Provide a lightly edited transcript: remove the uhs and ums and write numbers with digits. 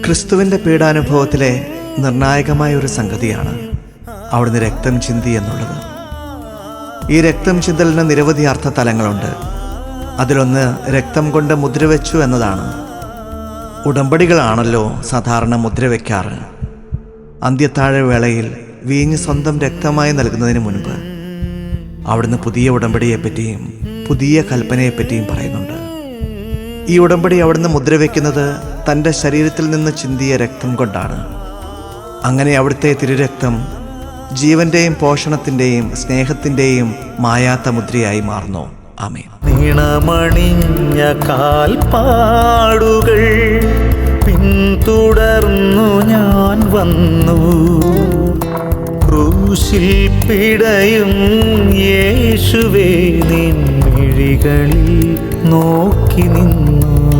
ക്രിസ്തുവിൻ്റെ പീഡാനുഭവത്തിലെ നിർണായകമായ ഒരു സംഗതിയാണ് അവിടുന്ന് രക്തം ചിന്തി എന്നുള്ളത്. ഈ രക്തം ചിന്തലിന് നിരവധി അർത്ഥതലങ്ങളുണ്ട്. അതിലൊന്ന് രക്തം കൊണ്ട് മുദ്രവെച്ചു എന്നതാണ്. ഉടമ്പടികളാണല്ലോ സാധാരണ മുദ്രവെക്കാറ്. അന്ത്യത്താഴ വേളയിൽ വീഞ്ഞ് സ്വന്തം രക്തമായി നൽകുന്നതിന് മുൻപ് അവിടുന്ന് പുതിയ ഉടമ്പടിയെപ്പറ്റിയും പുതിയ കൽപ്പനയെപ്പറ്റിയും പറയുന്നുണ്ട്. ഈ ഉടമ്പടി അവിടുന്ന് മുദ്രവെക്കുന്നത് തൻ്റെ ശരീരത്തിൽ നിന്ന് ചിന്തിയ രക്തം കൊണ്ടാണ്. അങ്ങനെ അവിടുത്തെ തിരുരക്തം ജീവന്റെയും പോഷണത്തിൻ്റെയും സ്നേഹത്തിൻ്റെയും മായാത്ത മുദ്രയായി മാറുന്നു. ആമേൻ. നിണമണിഞ്ഞ കാൽപ്പാടുകൾ പിന്തുടർന്നു ഞാൻ വന്നു, ക്രൂശിൽ പിടയും യേശുവേ നിൻ മിഴികളിൽ നോക്കി നിന്നു.